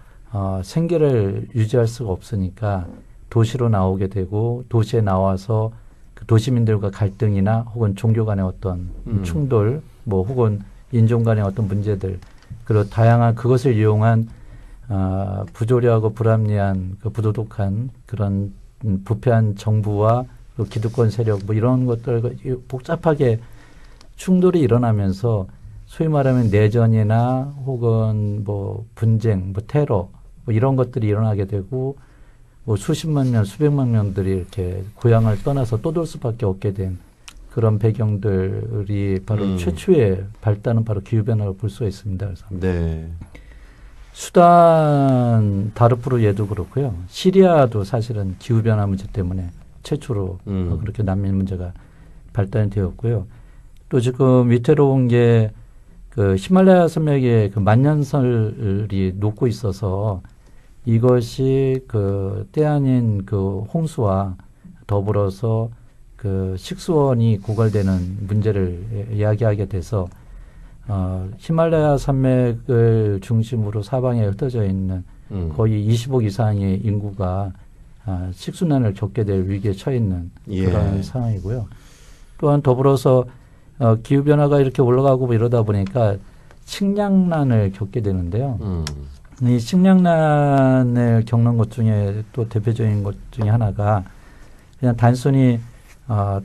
생계를 유지할 수가 없으니까 도시로 나오게 되고, 도시에 나와서 그 도시민들과 갈등이나 혹은 종교 간의 어떤 충돌, 뭐 혹은 인종 간의 어떤 문제들, 그리고 다양한 그것을 이용한 부조리하고 불합리한 그 부도덕한 그런 부패한 정부와 또 기득권 세력 뭐 이런 것들 복잡하게 충돌이 일어나면서 소위 말하면 내전이나 혹은 뭐 분쟁, 뭐 테러 뭐 이런 것들이 일어나게 되고, 뭐 수십만 명, 수백만 명들이 이렇게 고향을 떠나서 떠돌 수밖에 없게 된 그런 배경들이 바로 최초의 발단은 바로 기후변화를 볼 수가 있습니다. 그래서 네. 수단 다르푸르 얘도 그렇고요. 시리아도 사실은 기후변화 문제 때문에 최초로 그렇게 난민 문제가 발단이 되었고요. 또 지금 위태로운 게 그 히말라야 산맥에 그 만년설이 녹고 있어서 이것이 그 때 아닌 그 홍수와 더불어서 그 식수원이 고갈되는 문제를 이야기하게 돼서 히말라야 산맥을 중심으로 사방에 흩어져 있는 거의 20억 이상의 인구가 식수난을 겪게 될 위기에 처해 있는 그런 상황이고요. 또한 더불어서 기후변화가 이렇게 올라가고 이러다 보니까 식량난을 겪게 되는데요. 이 식량난을 겪는 것 중에 또 대표적인 것 중에 하나가 그냥 단순히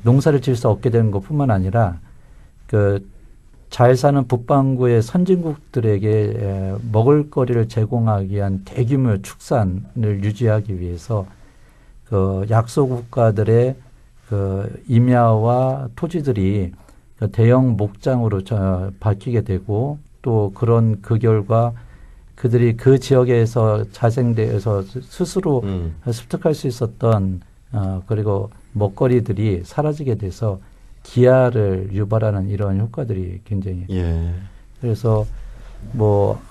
농사를 지을 수 없게 되는 것뿐만 아니라 그 잘 사는 북반구의 선진국들에게 먹을거리를 제공하기 위한 대규모 축산을 유지하기 위해서 그 약소 국가들의 그 임야와 토지들이 대형 목장으로 바뀌게 되고, 또 그런 그 결과 그들이 그 지역에서 자생돼서 스스로 습득할 수 있었던 그리고 먹거리들이 사라지게 돼서 기아를 유발하는 이런 효과들이 굉장히 그래서 뭐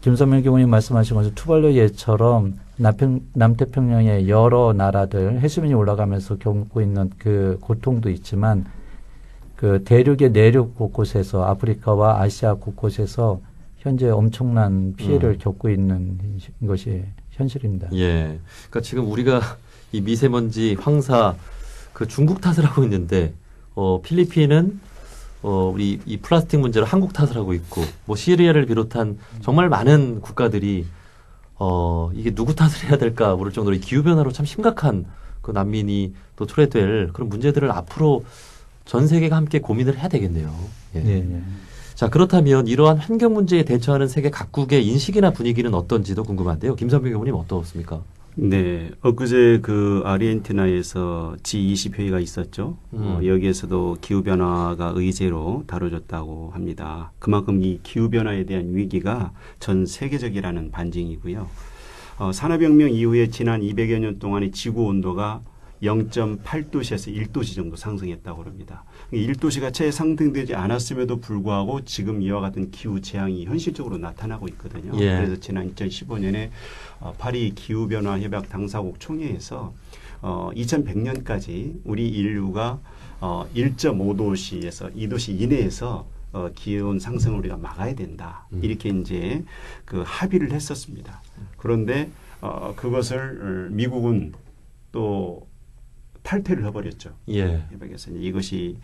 김선명 교수님 말씀하신 것처럼 투발루 예처럼 남태평양의 여러 나라들 해수면이 올라가면서 겪고 있는 그 고통도 있지만 그 대륙의 내륙 곳곳에서 아프리카와 아시아 곳곳에서 현재 엄청난 피해를 겪고 있는 것이 현실입니다. 예. 그러니까 지금 우리가 이 미세먼지, 황사 그 중국 탓을 하고 있는데 필리핀은 우리 이 플라스틱 문제로 한국 탓을 하고 있고 뭐 시리아를 비롯한 정말 많은 국가들이 이게 누구 탓을 해야 될까 모를 정도로 이 기후 변화로 참 심각한 그 난민이 또 초래될 그런 문제들을 앞으로 전 세계가 함께 고민을 해야 되겠네요. 예. 예. 자, 그렇다면 이러한 환경 문제에 대처하는 세계 각국의 인식이나 분위기는 어떤지도 궁금한데요. 김선배 교수님 어떻습니까? 네, 엊그제 그 아르헨티나에서 G20 회의가 있었죠. 여기에서도 기후 변화가 의제로 다뤄졌다고 합니다. 그만큼 이 기후 변화에 대한 위기가 전 세계적이라는 반증이고요. 산업혁명 이후에 지난 200여 년 동안의 지구 온도가 0.8도씨에서 1도씨 정도 상승했다고 합니다. 1도씨가 채 상승되지 않았음에도 불구하고 지금 이와 같은 기후 재앙이 현실적으로 나타나고 있거든요. 예. 그래서 지난 2015년에 파리 기후변화 협약 당사국 총회에서 2100년까지 우리 인류가 1.5도씨에서 2도씨 이내에서 기온 상승을 우리가 막아야 된다. 이렇게 이제 그 합의를 했었습니다. 그런데 그것을 미국은 또 탈퇴를 해버렸죠. 예. 협약에서 이것이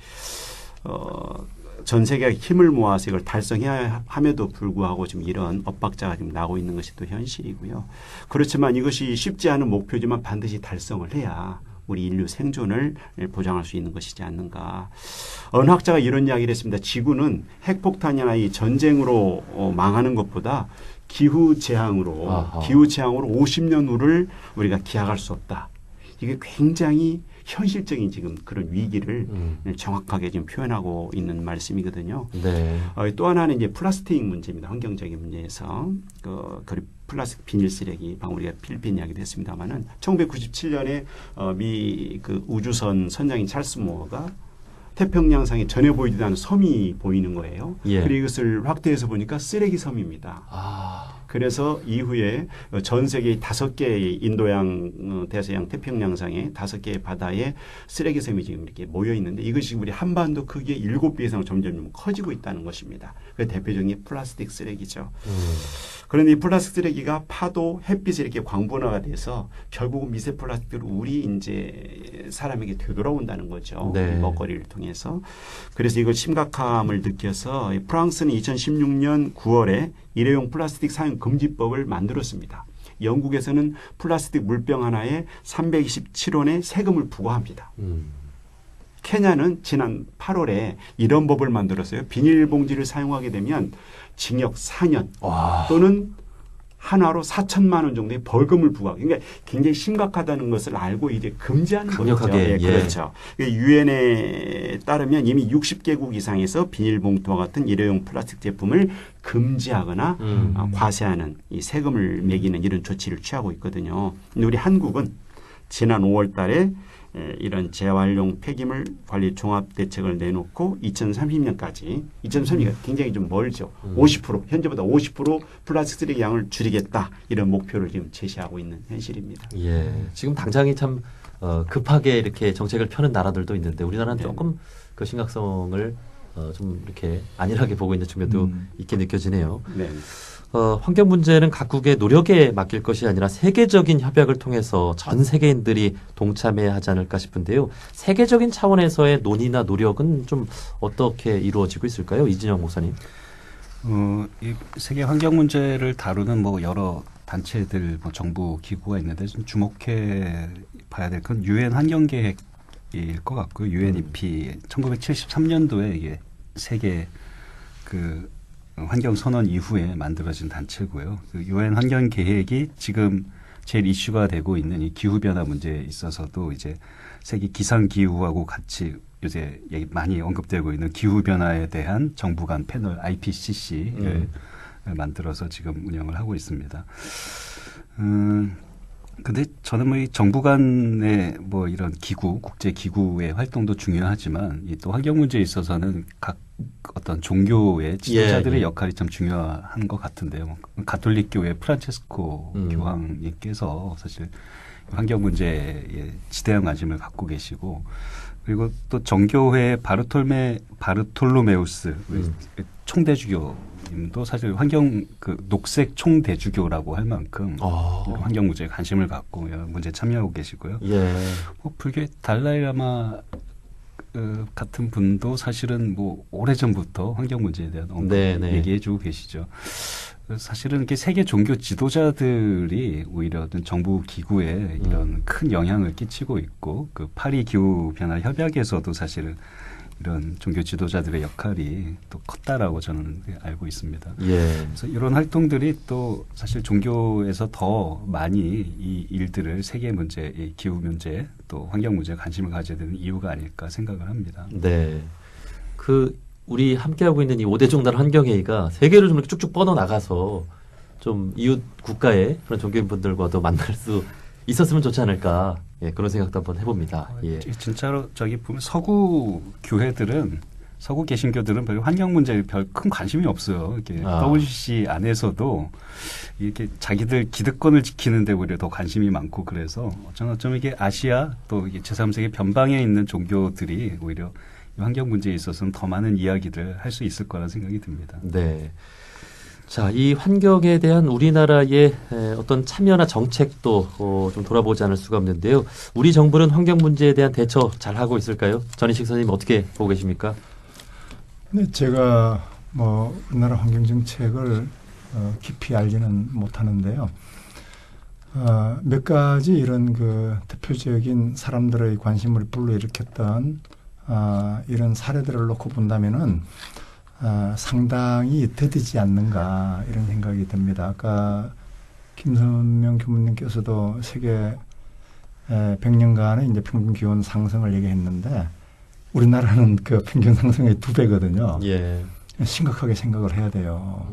전 세계가 힘을 모아서 이걸 달성해야 함에도 불구하고 지금 이런 엇박자가 지금 나고 있는 것이 또 현실이고요. 그렇지만 이것이 쉽지 않은 목표지만 반드시 달성을 해야 우리 인류 생존을 보장할 수 있는 것이지 않는가. 어느 학자가 이런 이야기를 했습니다. 지구는 핵폭탄이나 이 전쟁으로 망하는 것보다 기후 재앙으로 50년 후를 우리가 기약할 수 없다. 이게 굉장히 현실적인 지금 그런 위기를 정확하게 지금 표현하고 있는 말씀이거든요. 네. 또 하나는 이제 플라스틱 문제입니다. 환경적인 문제에서 그 플라스틱 비닐 쓰레기, 방금 우리가 필리핀 이야기도 했습니다만은 1997년에 미 그 우주선 선장인 찰스 무어가 태평양상에 전혀 보이지도 않은 섬이 보이는 거예요. 예. 그리고 이것을 확대해서 보니까 쓰레기 섬입니다. 그래서 이후에 전 세계 5개의 인도양, 대서양, 태평양상에 5개의 바다에 쓰레기 섬이 지금 이렇게 모여 있는데 이것이 우리 한반도 크기의 7배 이상 점점 커지고 있다는 것입니다. 그 대표적인 게 플라스틱 쓰레기죠. 그런데 이 플라스틱 쓰레기가 파도, 햇빛에 이렇게 광분화가 돼서 결국은 미세 플라스틱으로 우리 이제 사람에게 되돌아온다는 거죠. 네. 먹거리를 통해서. 그래서 이걸 심각함을 느껴서 프랑스는 2016년 9월에 일회용 플라스틱 사용 금지법을 만들었습니다. 영국에서는 플라스틱 물병 하나에 327원의 세금을 부과합니다. 케냐는 지난 8월에 이런 법을 만들었어요. 비닐봉지를 사용하게 되면 징역 4년 또는 한화로 4천만 원 정도의 벌금을 부과하고 그러니까 굉장히 심각하다는 것을 알고 이제 금지하는 강력하게, 거죠. 예, 예. 그렇죠. 유엔에 따르면 이미 60개국 이상에서 비닐봉투와 같은 일회용 플라스틱 제품을 금지하거나 과세하는 이 세금을 매기는 이런 조치를 취하고 있거든요. 근데 우리 한국은 지난 5월 달에 이런 재활용 폐기물 관리 종합 대책을 내놓고 2030년까지 2030년 굉장히 좀 멀죠. 50% 현재보다 50% 플라스틱 쓰레기 양을 줄이겠다 이런 목표를 지금 제시하고 있는 현실입니다. 예. 지금 당장이 참 급하게 이렇게 정책을 펴는 나라들도 있는데 우리나라는 네. 조금 그 심각성을 좀 이렇게 안일하게 보고 있는 측면도 있게 느껴지네요. 네. 환경 문제는 각국의 노력에 맡길 것이 아니라 세계적인 협약을 통해서 전 세계인들이 동참해야 하지 않을까 싶은데요. 세계적인 차원에서의 논의나 노력은 좀 어떻게 이루어지고 있을까요? 이진영 목사님. 이 세계 환경 문제를 다루는 뭐 여러 단체들, 뭐 정부 기구가 있는데 좀 주목해 봐야 될 건 유엔 환경 계획일 것 같고요. UNEP 1973년도에 이게 세계 그 환경 선언 이후에 만들어진 단체고요. 그 유엔 환경 계획이 지금 제일 이슈가 되고 있는 이 기후 변화 문제에 있어서도 이제 세계 기상 기후하고 같이 요새 많이 언급되고 있는 기후 변화에 대한 정부 간 패널 IPCC를 만들어서 지금 운영을 하고 있습니다. 근데 저는 뭐 이 정부 간의 뭐 이런 기구, 국제 기구의 활동도 중요하지만 이 또 환경 문제에 있어서는 각 어떤 종교의 지도자들의 예. 역할이 참 중요한 것 같은데요. 가톨릭 교회 프란체스코 음. 교황님께서 사실 환경 문제에 지대한 관심을 갖고 계시고, 그리고 또 정교회 바르톨로메우스 총대주교님도 사실 환경 녹색 총대주교라고 할 만큼 환경 문제에 관심을 갖고 여러 문제에 참여하고 계시고요. 예. 불교의 달라이라마 같은 분도 사실은 뭐 오래전부터 환경 문제에 대한 언급을 얘기해주고 계시죠. 사실은 이게 세계 종교 지도자들이 오히려 어떤 정부 기구에 이런 큰 영향을 끼치고 있고, 그 파리 기후 변화 협약에서도 사실은 이런 종교 지도자들의 역할이 또 컸다라고 저는 알고 있습니다. 예. 그래서 이런 활동들이 또 사실 종교에서 더 많이 이 일들을 세계 문제, 이 기후 문제, 또 환경 문제에 관심을 가져야 되는 이유가 아닐까 생각을 합니다. 네. 우리 함께하고 있는 이 5대 종단 환경회의가 세계를 좀 이렇게 쭉쭉 뻗어나가서 좀 이웃 국가의 그런 종교인분들과도 만날 수 있었으면 좋지 않을까. 예, 그런 생각도 한번 해봅니다. 예. 진짜로 저기 보면 서구 교회들은, 서구 개신교들은 별 환경 문제에 별 큰 관심이 없어요. 이렇게 WCC 안에서도 이렇게 자기들 기득권을 지키는 데 오히려 더 관심이 많고, 그래서 어쩌면 이게 아시아 또 이게 제3세계 변방에 있는 종교들이 오히려 환경 문제에 있어서는 더 많은 이야기를 할 수 있을 거라는 생각이 듭니다. 네. 자, 이 환경에 대한 우리나라의 어떤 참여나 정책도 좀 돌아보지 않을 수가 없는데요. 우리 정부는 환경 문제에 대한 대처 잘 하고 있을까요? 전인식 선생님 어떻게 보고 계십니까? 네, 제가 우리나라 환경 정책을 깊이 알지는 못하는데요. 몇 가지 이런 대표적인 사람들의 관심을 불러일으켰던 이런 사례들을 놓고 본다면은 상당히 더디지 않는가 이런 생각이 듭니다. 아까 김선명 교수님께서도 세계 100년간의 이제 평균 기온 상승을 얘기했는데, 우리나라는 그 평균 상승의 2배거든요. 예. 심각하게 생각을 해야 돼요.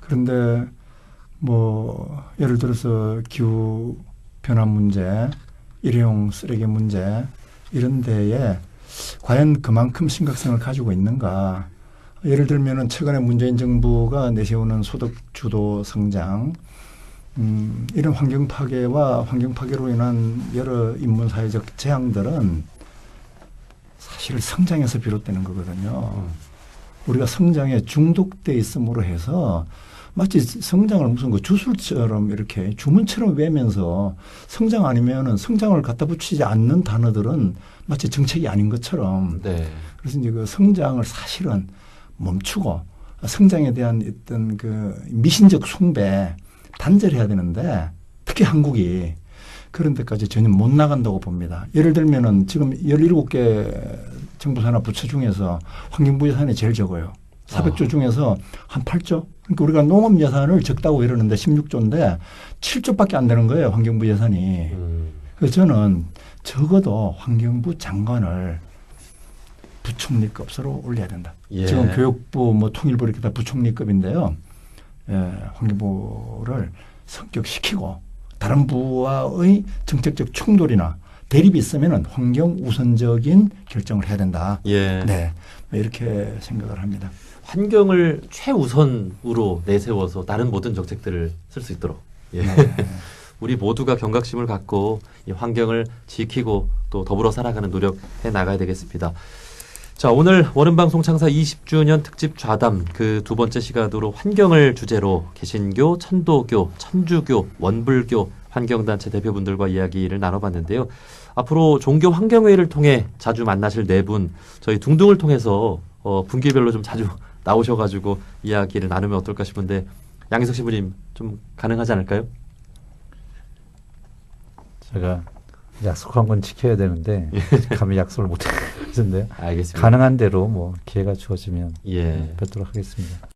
그런데 예를 들어서 기후 변화 문제, 일회용 쓰레기 문제 이런 데에 과연 그만큼 심각성을 가지고 있는가. 예를 들면은 최근에 문재인 정부가 내세우는 소득 주도 성장, 이런 환경 파괴와 환경 파괴로 인한 여러 인문 사회적 재앙들은 사실 성장에서 비롯되는 거거든요. 우리가 성장에 중독돼 있음으로 해서 마치 성장을 무슨 주술처럼 이렇게 주문처럼 외면서, 성장 아니면은 성장을 갖다 붙이지 않는 단어들은 마치 정책이 아닌 것처럼. 네. 그래서 이제 성장을 사실은 멈추고 성장에 대한 어떤 미신적 숭배 단절해야 되는데, 특히 한국이 그런 데까지 전혀 못 나간다고 봅니다. 예를 들면은 지금 17개 정부 산하 부처 중에서 환경부 예산이 제일 적어요. 400조 중에서 한 8조? 그러니까 우리가 농업 예산을 적다고 이러는데 16조인데 7조밖에 안 되는 거예요, 환경부 예산이. 그래서 저는 적어도 환경부 장관을 부총리급으로 올려야 된다. 예. 지금 교육부 통일부 이렇게 다 부총리급인데요. 환경부를 성격시키고 다른 부와의 정책적 충돌이나 대립이 있으면 환경 우선적인 결정을 해야 된다. 예. 네, 이렇게 생각을 합니다. 환경을 최우선으로 내세워서 다른 모든 정책들을 쓸 수 있도록. 예. 네. 우리 모두가 경각심을 갖고 이 환경을 지키고 또 더불어 살아가는 노력해 나가야 되겠습니다. 자, 오늘 월은방송 창사 20주년 특집 좌담 그 두 번째 시간으로 환경을 주제로 개신교, 천도교, 천주교, 원불교 환경단체 대표분들과 이야기를 나눠봤는데요. 앞으로 종교 환경회의를 통해 자주 만나실 네 분, 저희 둥둥을 통해서 분기별로 좀 자주 나오셔가지고 이야기를 나누면 어떨까 싶은데, 양희석 신부님 좀 가능하지 않을까요? 제가 약속한 건 지켜야 되는데 감히 약속을 못 하겠는데요. 알겠습니다. 가능한 대로 기회가 주어지면 예. 뵙도록 하겠습니다.